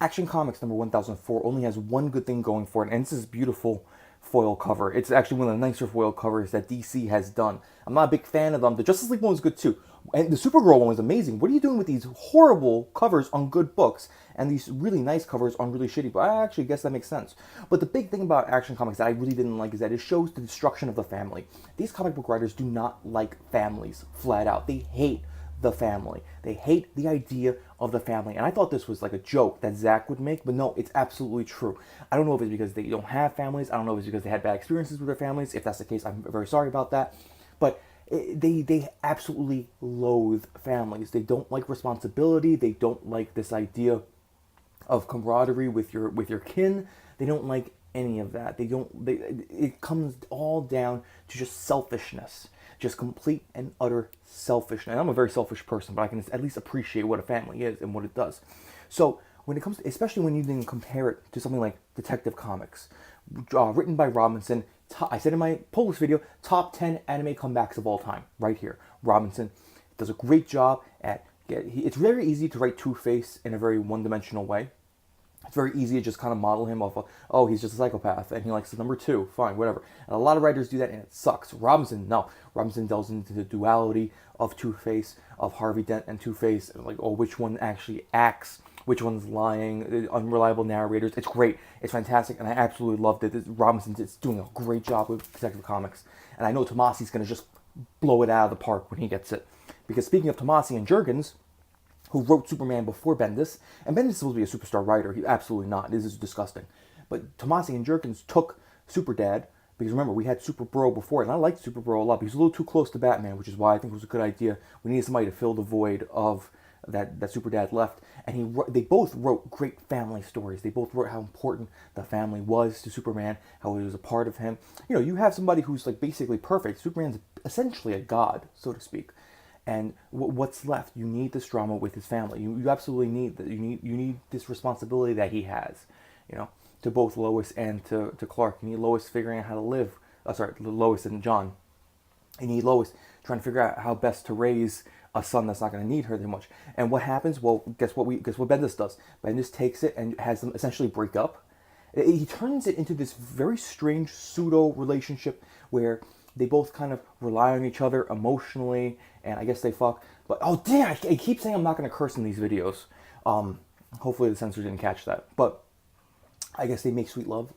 Action Comics number 1004 only has one good thing going for it, and it's this beautiful foil cover. It's actually one of the nicer foil covers that DC has done. I'm not a big fan of them. The Justice League one was good too. And the Supergirl one was amazing. What are you doing with these horrible covers on good books and these really nice covers on really shitty books? I actually guess that makes sense. But the big thing about Action Comics that I really didn't like is that it shows the destruction of the family. These comic book writers do not like families, flat out. They hate the family. They hate the idea of the family. And I thought this was like a joke that Zach would make, but no, it's absolutely true. I don't know if it's because they don't have families. I don't know if it's because they had bad experiences with their families. If that's the case, I'm very sorry about that. But they absolutely loathe families. They don't like responsibility. They don't like this idea of camaraderie with your kin. They don't like any of that. They don't. They, it comes all down to just selfishness, just complete and utter selfishness. And I'm a very selfish person, but I can at least appreciate what a family is and what it does. So when it comes, to, especially when you then compare it to something like Detective Comics, written by Robinson. I said in my Polish video, top 10 anime comebacks of all time, right here. Robinson does a great job at. It's very easy to write Two-Face in a very one-dimensional way. It's very easy to just kind of model him off of, oh, he's just a psychopath and he likes the number two, fine, whatever. And a lot of writers do that and it sucks. Robinson, no. Robinson delves into the duality of Two-Face, of Harvey Dent and Two-Face, and like, oh, which one actually acts, which one's lying, unreliable narrators. It's great. It's fantastic, and I absolutely loved it. Robinson is doing a great job with Detective Comics. And I know Tomasi's going to just blow it out of the park when he gets it. Because speaking of Tomasi and Jurgens, who wrote Superman before Bendis, and Bendis is supposed to be a superstar writer. He's absolutely not. This is disgusting. But Tomasi and Jurgens took Superdad, because remember, we had Super Bro before, and I liked Super Bro a lot, but he's a little too close to Batman, which is why I think it was a good idea. We needed somebody to fill the void of that Superdad left. And they both wrote great family stories. They both wrote how important the family was to Superman, how it was a part of him. You know, you have somebody who's like basically perfect. Superman's essentially a god, so to speak. And what's left? You need this drama with his family. You absolutely need that. You need this responsibility that he has, you know, to both Lois and to Clark. You need Lois figuring out how to live. Lois and John. You need Lois trying to figure out how best to raise a son that's not going to need her that much. And what happens? Well, guess what Bendis does. Bendis takes it and has them essentially break up. He turns it into this very strange pseudo relationship where they both kind of rely on each other emotionally, and I guess they fuck. But oh damn, I keep saying I'm not going to curse in these videos. Hopefully the censor didn't catch that. But I guess they make sweet love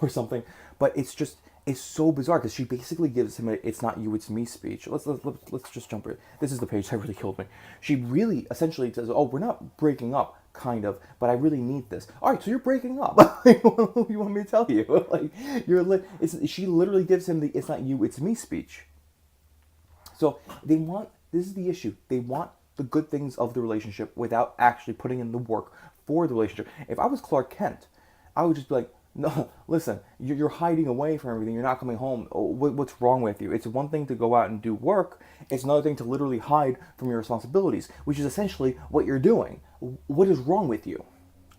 or something. But it's so bizarre because she basically gives him a "it's not you, it's me" speech. Let's just jump in. This is the page that really killed me. She really essentially says, "Oh, we're not breaking up, kind of, but I really need this." All right, so you're breaking up. What do you want me to tell you? Like she literally gives him the "it's not you, it's me" speech. So they want. This is the issue. They want the good things of the relationship without actually putting in the work for the relationship. If I was Clark Kent, I would just be like, no, listen, you're hiding away from everything. You're not coming home. What's wrong with you? It's one thing to go out and do work. It's another thing to literally hide from your responsibilities, which is essentially what you're doing. What is wrong with you?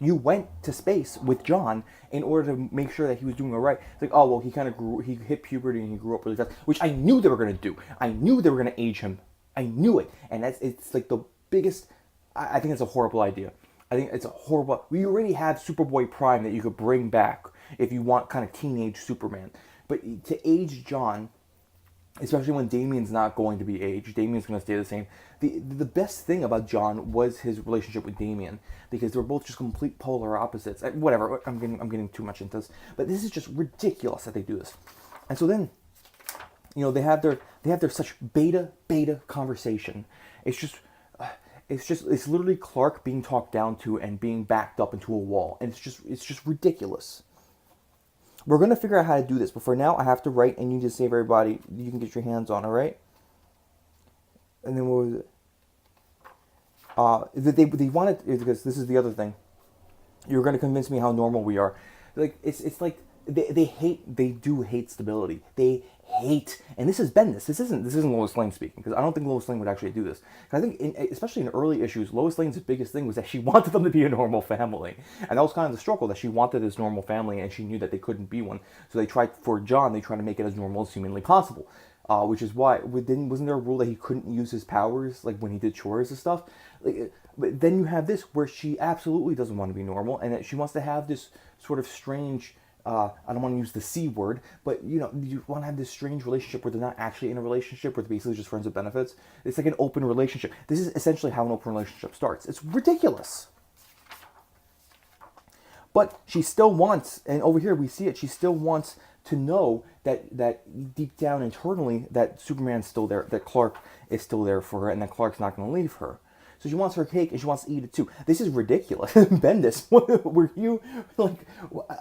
You went to space with John in order to make sure that he was doing all right. It's like, oh, well, he hit puberty and he grew up really fast, which I knew they were going to do. I knew they were going to age him. I knew it. And it's like the biggest, I think it's a horrible idea. I think it's a horrible. We already have Superboy Prime that you could bring back if you want kind of teenage Superman. But to age John, especially when Damien's not going to be aged, Damien's going to stay the same. The best thing about John was his relationship with Damien because they were both just complete polar opposites. Whatever, I'm getting too much into this, but this is just ridiculous that they do this. And so then, you know, they have their such beta conversation. It's literally Clark being talked down to and being backed up into a wall, and it's just ridiculous. We're gonna figure out how to do this, but for now I have to write, and you just save everybody you can get your hands on. All right. And then what was it? They wanted, because this is the other thing. You're gonna convince me how normal we are. Like it's like they do hate stability. They hate, and this is Bendis. This isn't Lois Lane speaking, because I don't think Lois Lane would actually do this. I think, especially in early issues, Lois Lane's biggest thing was that she wanted them to be a normal family, and that was kind of the struggle, that she wanted this normal family, and she knew that they couldn't be one. So they tried for John. They tried to make it as normal as humanly possible. Which is why wasn't there a rule that he couldn't use his powers like when he did chores and stuff? But then you have this where she absolutely doesn't want to be normal, and that she wants to have this sort of strange. I don't want to use the C word, but you want to have this strange relationship where they're not actually in a relationship, where they're basically just friends with benefits. It's like an open relationship. This is essentially how an open relationship starts. It's ridiculous. But she still wants, and over here we see it, she still wants to know that deep down internally that Superman's still there, that Clark is still there for her, and that Clark's not going to leave her. So she wants her cake and she wants to eat it too. This is ridiculous. Bendis, were you like,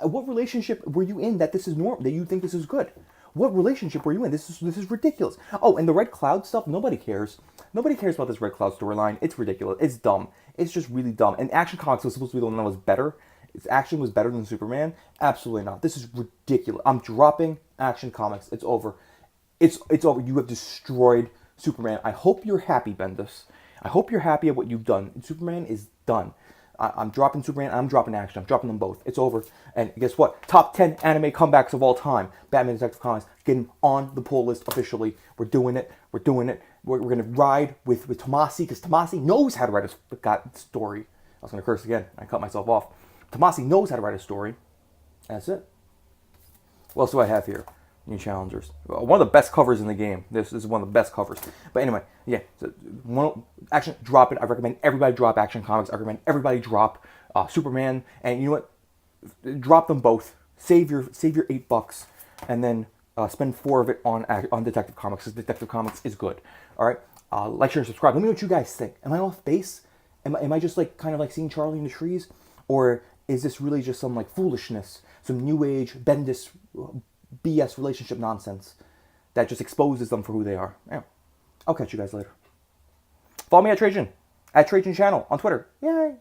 what relationship were you in that this is normal, that you think this is good? What relationship were you in? This is ridiculous. Oh, and the Red Cloud stuff, nobody cares. Nobody cares about this Red Cloud storyline. It's ridiculous. It's dumb. It's just really dumb. And Action Comics was supposed to be the one that was better. Its action was better than Superman. Absolutely not. This is ridiculous. I'm dropping Action Comics. It's over. It's over. You have destroyed Superman. I hope you're happy, Bendis. I hope you're happy at what you've done. Superman is done. I'm dropping Superman. I'm dropping Action. I'm dropping them both. It's over. And guess what? Top 10 anime comebacks of all time. Batman Detective Comics getting on the pull list officially. We're doing it. We're doing it. We're going to ride with Tomasi, because Tomasi knows how to write a story. I was going to curse again. I cut myself off. Tomasi knows how to write a story. That's it. What else do I have here? New challengers. One of the best covers in the game. This is one of the best covers. But anyway, yeah. So Action, drop it. I recommend everybody drop Action Comics. I recommend everybody drop Superman. And you know what? Drop them both. Save your $8, and then spend 4 of it on Detective Comics, because Detective Comics is good. All right. Like, share, and subscribe. Let me know what you guys think. Am I off base? Am I just like kind of like seeing Charlie in the trees, or is this really just some like foolishness, some new age Bendis BS relationship nonsense that just exposes them for who they are? Yeah. I'll catch you guys later. Follow me at Trajan Channel on Twitter. Yay!